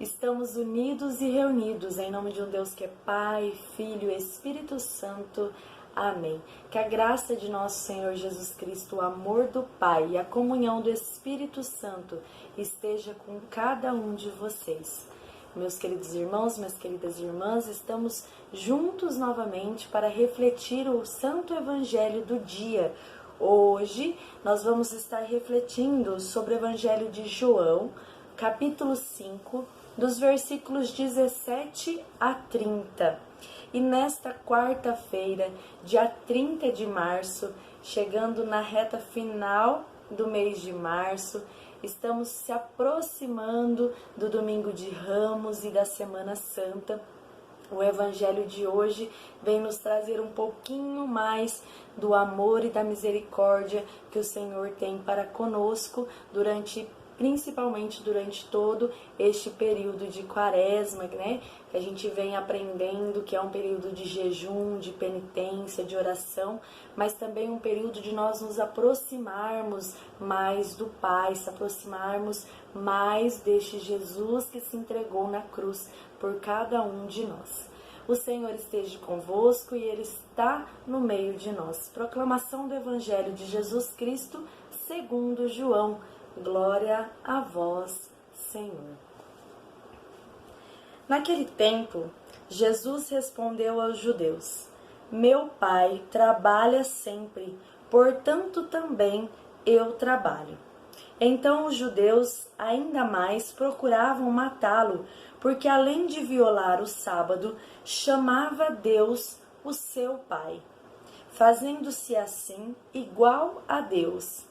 Estamos unidos e reunidos em nome de um Deus que é Pai, Filho e Espírito Santo. Amém. Que a graça de nosso Senhor Jesus Cristo, o amor do Pai e a comunhão do Espírito Santo esteja com cada um de vocês. Meus queridos irmãos, minhas queridas irmãs, estamos juntos novamente para refletir o Santo Evangelho do dia. Hoje nós vamos estar refletindo sobre o Evangelho de João, capítulo 5, dos versículos 17 a 30. E nesta quarta-feira, dia 30 de março, chegando na reta final do mês de março, estamos se aproximando do Domingo de Ramos e da Semana Santa. O Evangelho de hoje vem nos trazer um pouquinho mais do amor e da misericórdia que o Senhor tem para conosco principalmente durante todo este período de quaresma, né? Que a gente vem aprendendo que é um período de jejum, de penitência, de oração, mas também um período de nós nos aproximarmos mais do Pai, se aproximarmos mais deste Jesus que se entregou na cruz por cada um de nós. O Senhor esteja convosco e Ele está no meio de nós. Proclamação do Evangelho de Jesus Cristo segundo João. Glória a vós, Senhor. Naquele tempo, Jesus respondeu aos judeus: Meu Pai trabalha sempre, portanto também eu trabalho. Então os judeus ainda mais procuravam matá-lo, porque além de violar o sábado, chamava Deus o seu Pai, fazendo-se assim igual a Deus.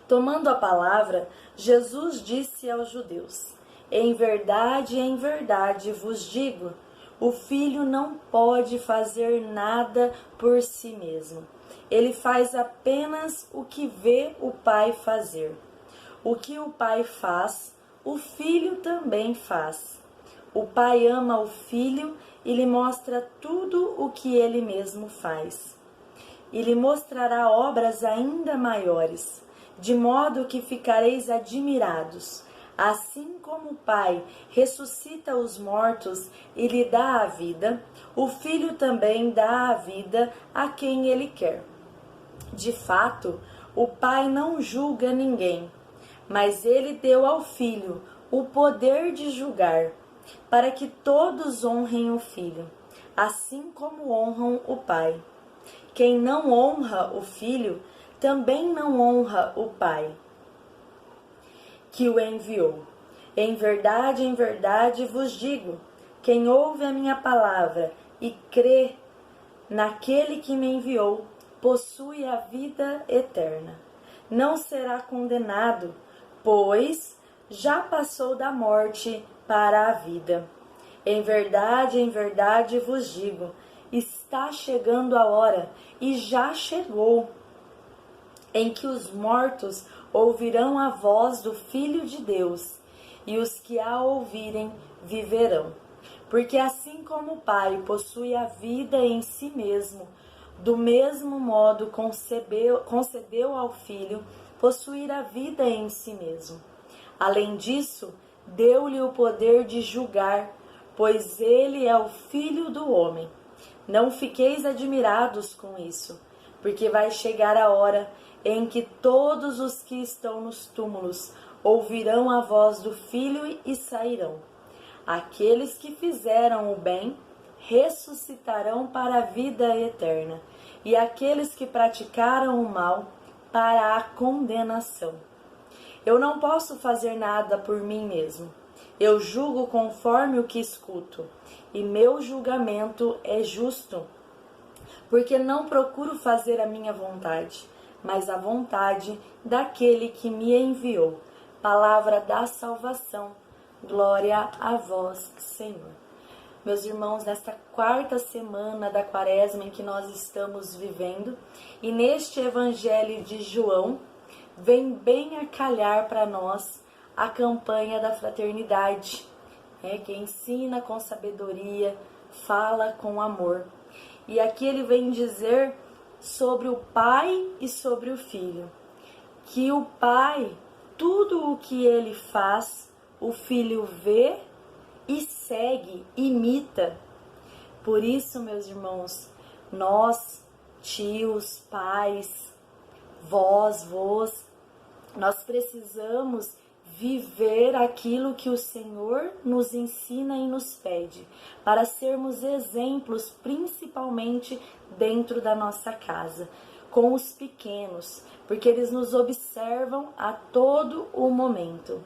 Tomando a palavra, Jesus disse aos judeus: em verdade vos digo, o Filho não pode fazer nada por si mesmo. Ele faz apenas o que vê o Pai fazer. O que o Pai faz, o Filho também faz. O Pai ama o Filho e lhe mostra tudo o que ele mesmo faz. E lhe mostrará obras ainda maiores, de modo que ficareis admirados. Assim como o Pai ressuscita os mortos e lhe dá a vida, o Filho também dá a vida a quem ele quer. De fato, o Pai não julga ninguém, mas ele deu ao Filho o poder de julgar, para que todos honrem o Filho, assim como honram o Pai. Quem não honra o Filho, também não honra o Pai que o enviou. Em verdade vos digo, quem ouve a minha palavra e crê naquele que me enviou, possui a vida eterna. Não será condenado, pois já passou da morte para a vida. Em verdade vos digo, está chegando a hora, e já chegou, em que os mortos ouvirão a voz do Filho de Deus, e os que a ouvirem viverão. Porque assim como o Pai possui a vida em si mesmo, do mesmo modo concedeu ao Filho possuir a vida em si mesmo. Além disso, deu-lhe o poder de julgar, pois ele é o Filho do homem. Não fiqueis admirados com isso, porque vai chegar a hora em que todos os que estão nos túmulos ouvirão a voz do Filho e sairão. Aqueles que fizeram o bem ressuscitarão para a vida eterna, e aqueles que praticaram o mal para a condenação. Eu não posso fazer nada por mim mesmo. Eu julgo conforme o que escuto, e meu julgamento é justo, porque não procuro fazer a minha vontade, mas a vontade daquele que me enviou. Palavra da salvação. Glória a vós, Senhor. Meus irmãos, nesta quarta semana da quaresma em que nós estamos vivendo, e neste Evangelho de João, vem bem a calhar para nós a campanha da fraternidade, que ensina com sabedoria, fala com amor. E aqui ele vem dizer sobre o Pai e sobre o Filho, que o Pai, tudo o que ele faz, o filho vê e segue, imita. Por isso, meus irmãos, nós, tios, pais, vós, nós precisamos viver aquilo que o Senhor nos ensina e nos pede, para sermos exemplos, principalmente dentro da nossa casa, com os pequenos, porque eles nos observam a todo o momento.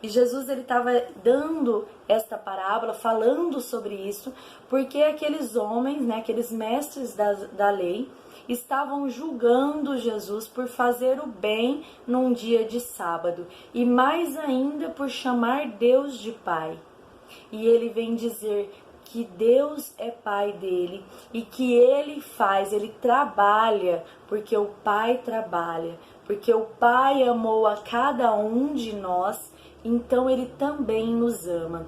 E Jesus ele estava dando esta parábola, falando sobre isso, porque aqueles homens, né, aqueles mestres da lei, estavam julgando Jesus por fazer o bem num dia de sábado, e mais ainda por chamar Deus de Pai. E ele vem dizer que Deus é Pai dele e que ele trabalha porque o Pai trabalha, porque o Pai amou a cada um de nós, então ele também nos ama.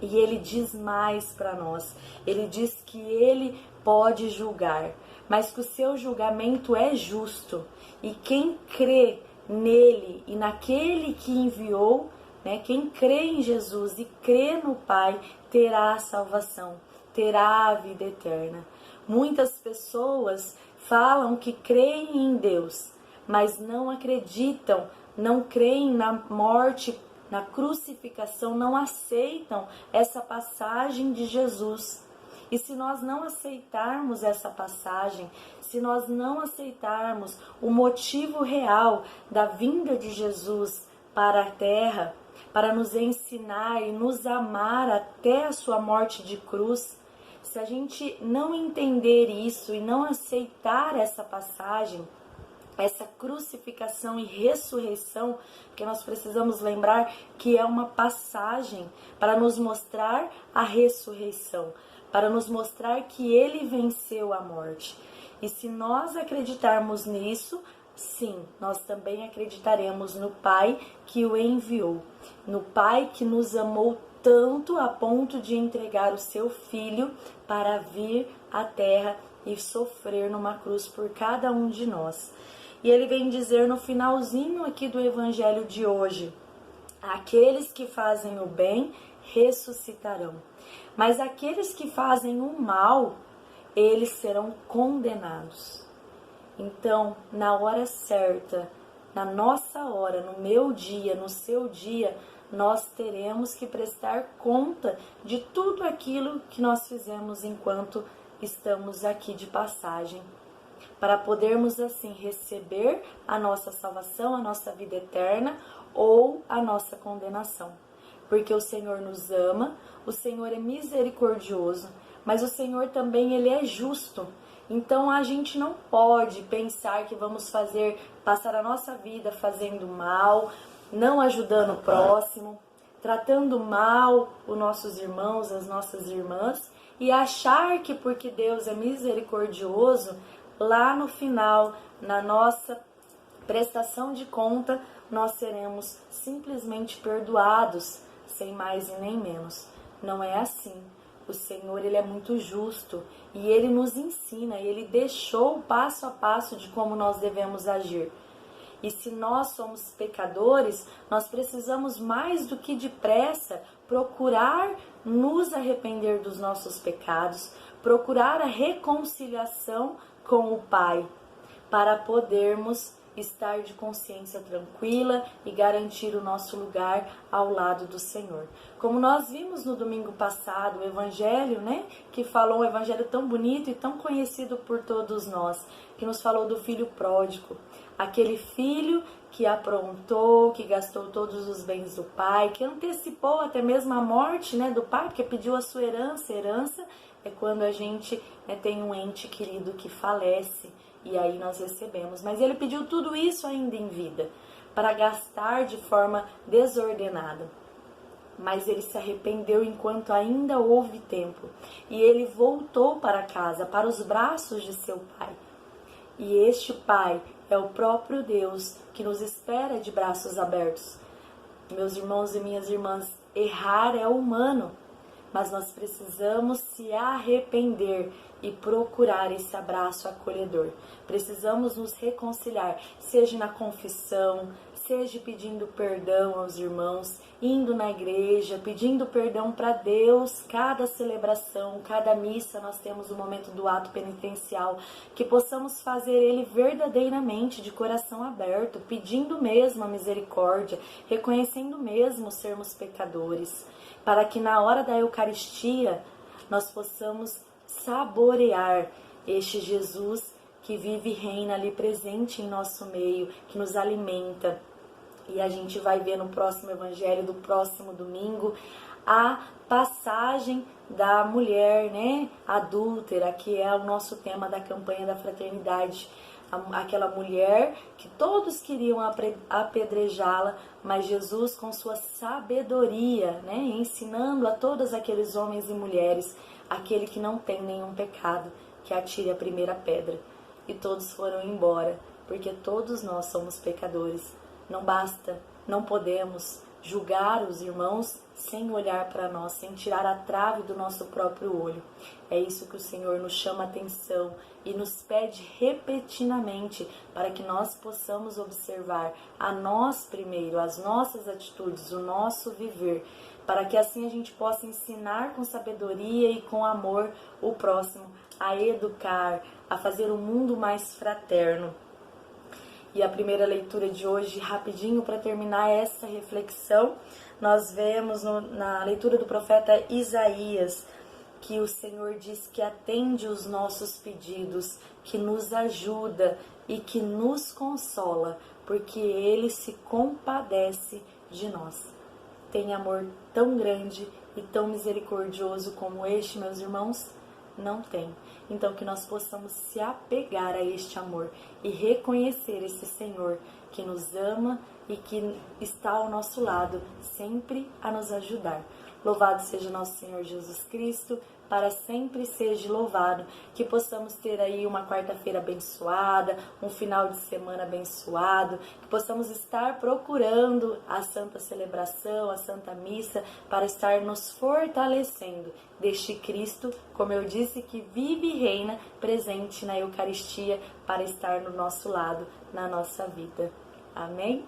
E ele diz mais para nós, ele diz que ele pode julgar, mas que o seu julgamento é justo, e quem crê nele e naquele que enviou, né, quem crê em Jesus e crê no Pai, terá a salvação, terá a vida eterna. Muitas pessoas falam que creem em Deus, mas não acreditam, não creem na morte, na crucificação, não aceitam essa passagem de Jesus. E se nós não aceitarmos essa passagem, se nós não aceitarmos o motivo real da vinda de Jesus para a terra, para nos ensinar e nos amar até a sua morte de cruz, se a gente não entender isso e não aceitar essa passagem, essa crucificação e ressurreição, que nós precisamos lembrar que é uma passagem para nos mostrar a ressurreição, para nos mostrar que ele venceu a morte. E se nós acreditarmos nisso, sim, nós também acreditaremos no Pai que o enviou, no Pai que nos amou tanto a ponto de entregar o seu Filho para vir à terra e sofrer numa cruz por cada um de nós. E ele vem dizer no finalzinho aqui do evangelho de hoje: aqueles que fazem o bem ressuscitarão, mas aqueles que fazem o mal, eles serão condenados. Então, na hora certa, na nossa hora, no meu dia, no seu dia, nós teremos que prestar conta de tudo aquilo que nós fizemos enquanto estamos aqui de passagem, para podermos assim receber a nossa salvação, a nossa vida eterna ou a nossa condenação. Porque o Senhor nos ama, o Senhor é misericordioso, mas o Senhor também ele é justo. Então a gente não pode pensar que vamos passar a nossa vida fazendo mal, não ajudando o próximo, tratando mal os nossos irmãos, as nossas irmãs, e achar que porque Deus é misericordioso, lá no final, na nossa prestação de conta, nós seremos simplesmente perdoados, sem mais e nem menos. Não é assim. O Senhor ele é muito justo e ele nos ensina, ele deixou o passo a passo de como nós devemos agir. E se nós somos pecadores, nós precisamos mais do que depressa procurar nos arrepender dos nossos pecados, procurar a reconciliação com o Pai, para podermos estar de consciência tranquila e garantir o nosso lugar ao lado do Senhor. Como nós vimos no domingo passado, o evangelho, né, que falou um evangelho tão bonito e tão conhecido por todos nós, que nos falou do filho pródigo, aquele filho que aprontou, que gastou todos os bens do pai, que antecipou até mesmo a morte, né, do pai, porque pediu a sua herança. Herança é quando a gente, né, tem um ente querido que falece, e aí nós recebemos. Mas ele pediu tudo isso ainda em vida, para gastar de forma desordenada. Mas ele se arrependeu enquanto ainda houve tempo. E ele voltou para casa, para os braços de seu pai. E este pai é o próprio Deus que nos espera de braços abertos. Meus irmãos e minhas irmãs, errar é humano, mas nós precisamos se arrepender e procurar esse abraço acolhedor. Precisamos nos reconciliar, seja na confissão, seja pedindo perdão aos irmãos, indo na igreja, pedindo perdão para Deus. Cada celebração, cada missa, nós temos o momento do ato penitencial, que possamos fazer ele verdadeiramente, de coração aberto, pedindo mesmo a misericórdia, reconhecendo mesmo sermos pecadores, para que na hora da Eucaristia nós possamos saborear este Jesus que vive e reina ali presente em nosso meio, que nos alimenta. E a gente vai ver no próximo evangelho do próximo domingo a passagem da mulher, né, adúltera, que é o nosso tema da campanha da fraternidade. Aquela mulher que todos queriam apedrejá-la, mas Jesus, com sua sabedoria, né, ensinando a todos aqueles homens e mulheres, aquele que não tem nenhum pecado, que atire a primeira pedra. E todos foram embora, porque todos nós somos pecadores. Não basta, não podemos julgar os irmãos sem olhar para nós, sem tirar a trave do nosso próprio olho. É isso que o Senhor nos chama a atenção e nos pede repetidamente, para que nós possamos observar a nós primeiro, as nossas atitudes, o nosso viver, para que assim a gente possa ensinar com sabedoria e com amor o próximo, a educar, a fazer um mundo mais fraterno. E a primeira leitura de hoje, rapidinho para terminar essa reflexão, nós vemos na leitura do profeta Isaías, que o Senhor diz que atende os nossos pedidos, que nos ajuda e que nos consola, porque Ele se compadece de nós. Tem amor tão grande e tão misericordioso como este, meus irmãos? Não tem. Então que nós possamos se apegar a este amor e reconhecer esse Senhor que nos ama e que está ao nosso lado, sempre a nos ajudar. Louvado seja nosso Senhor Jesus Cristo, para sempre seja louvado. Que possamos ter aí uma quarta-feira abençoada, um final de semana abençoado, que possamos estar procurando a Santa Celebração, a Santa Missa, para estar nos fortalecendo deste Cristo, como eu disse, que vive e reina presente na Eucaristia, para estar no nosso lado, na nossa vida. Amém?